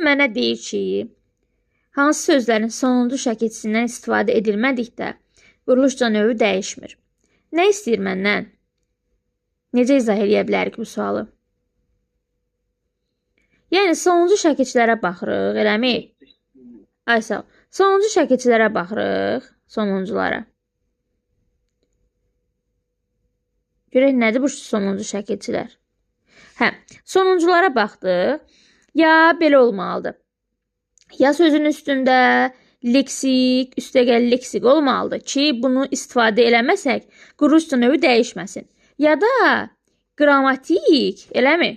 mənə deyir ki, hansı sözlərin sonuncu şəkilçisindən istifadə edilmədikdə quruluşca növü dəyişmir. Nə istəyir məndən? Necə izah edə bilərik bu sualı? Yəni, sonuncu şəkilçilərə baxırıq, eləmi? Ay sağ ol. Sonuncu şəkilçilərə baxırıq, sonunculara. Görək, nədir bu sonuncu şəkilçilər? Hə, sonunculara baxdıq. Ya belə olmalıdır. Ya sözün üstündə leksik, üstəgəl leksik olmalıdır ki, bunu istifadə eləməsək, quruluşca növü dəyişməsin. Ya da qrammatik, eləmi?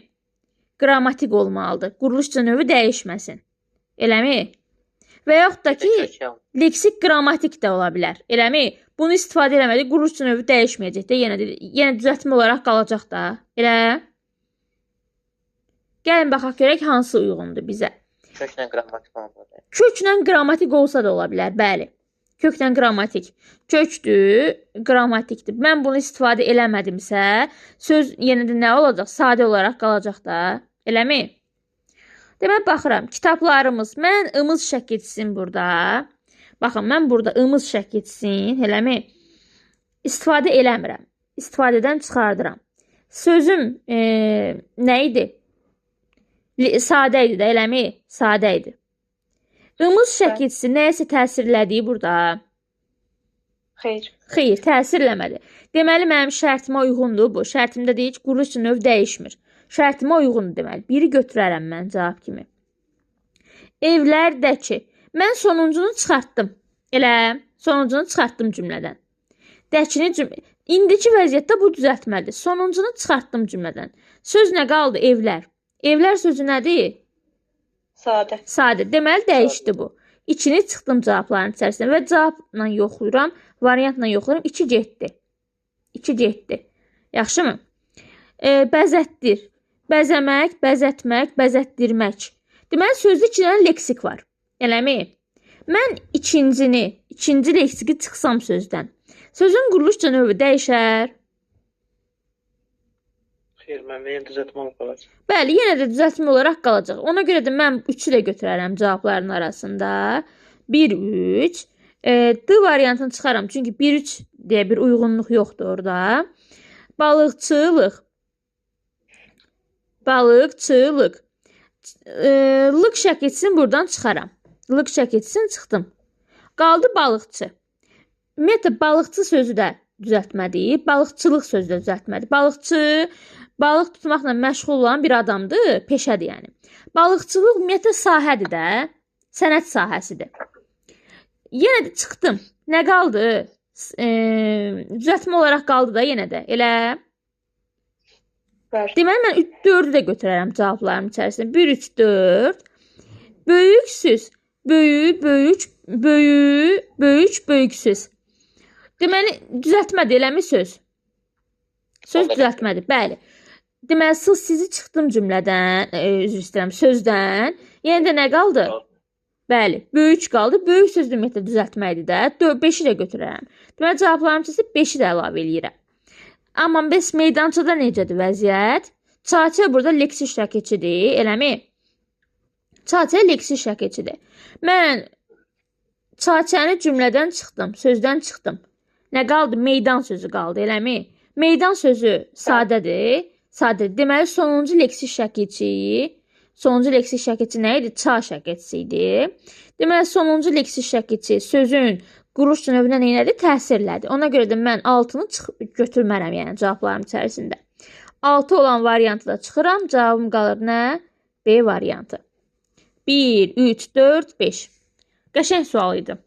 Qrammatik olmalıdır. Quruluşca növü dəyişməsin. Eləmi? Və yaxud da ki, leksik qrammatik də ola bilər. Eləmi? Bunu istifadə eləmədik, quruluşca növü dəyişməyəcək də, yenə düzəltmə olaraq qalacaq da. Elə? Gəlin baxaq görək hansı uyğundur bizə. Köklə qrammatik olmalıdır. Köklə qrammatik olsa da ola bilər, bəli. Köklə qrammatik. Kökdür, qrammatikdir. Mən bunu istifadə eləmədimsə, söz yenə də nə olacaq? Sadə olaraq qalacaq da. Eləmi? Demək, baxıram. Kitablarımız. Mən ımız şəkilçisin burada. Baxın, mən burada ımız şəkilçisin. Eləmi? İstifadə eləmirəm. İstifadədən çıxardıram. Sözüm nə idi? Sadə idi də, eləmi? Sadə idi. Imız şəkilçisi nəyəsə təsirlədiyi burada? Xeyr. Xeyr, təsirləmədi. Deməli, mənim şərtimə uyğundur bu. Şərtimdə deyir ki, quruluşca növ dəyişmir. Şərtimə uyğundur deməli. Biri götürərəm mən cavab kimi. Evlərdəki. Mən sonuncunu çıxartdım. Elə, sonuncunu çıxartdım cümlədən. Dəkini indiki vəziyyətdə bu düzəltməlidir. Sonuncunu çıxartdım cümlədən. Söz nə qaldı? Evlər. Evlər sözü nədir? Sadə. Sadə. Deməli, dəyişdi bu. İçini çıxdım cavabların içərisində və cavabla yoxlayıram, variantla yoxlayıram. 2 getdi. 2 getdi. Yaxşımı? Bəzətdir. Bəzəmək, bəzətmək, bəzətdirmək. Deməli, sözdə 2 dənə leksik var. Eləmi? Mən ikinci leksiki çıxsam sözdən. Sözün quruluşca növü dəyişər. Xeyr, mən yenə düzəltmə olaraq qalacaq. Bəli, yenə də düzəltmə olaraq qalacaq. Ona görə də mən 3-ü də götürərəm cavabların arasında. 1-3. D variantını çıxaram. Çünki 1-3 deyə bir uyğunluq yoxdur orada. Balıqçılıq. Balıqçılıq. Lıq şəkilçisini buradan çıxaram. Lıq şəkilçisini çıxdım. Qaldı balıqçı. Ümumiyyətlə, balıqçı sözü də düzəltmədir. Balıqçılıq sözü də düzəltmədir. Balıqçı, balıq tutmaqla məşğul olan bir adamdır, peşədir yəni. Balıqçılıq ümumiyyətlə sahədir də, sənət sahəsidir. Yenə də çıxdım. Nə qaldı? Düzəltmə olaraq qaldı da yenə də. Elə? Deməli, mən 4-ü də götürərəm cavablarım içərisində. 1, 3, 4. Böyüksüz. Böyük, böyük, böyük, böyük, böyüksüz. Deməli, düzəltmədir, eləmi söz? Söz düzəltmədir, bəli. Deməli, sizi çıxdım cümlədən, üzr istəyirəm, sözdən. Yenə də nə qaldı? Bəli, böyük qaldı. Böyük söz ümumiyyətlə düzəltməkdir də. 5-i də götürərəm. Deməli, cavablarım içərisində 5-i də əlavə eləyirəm. Amma bəs meydançada necədir vəziyyət? Çaçə burada leksik şəkilçidir, eləmi? Çaçə leksik şəkilçidir. Mən çaçəni cümlədən çıxdım, sözdən çıxdım. Nə qaldı? Meydan sözü qaldı, eləmi? Meydan sözü sadədir. Sadədir. Deməli, sonuncu leksik şəkilçi nə idi? Ça şəkilçisi idi. Deməli, sonuncu leksik şəkilçi sözün quruluş növünə neylədi? Təsirlədi. Ona görə də mən 6-nı götürmərəm, yəni cavablarım içərisində. 6 olan variantı da çıxıram. Cavabım qalır nə? B variantı. 1, 3, 4, 5. Qəşəng sual idi.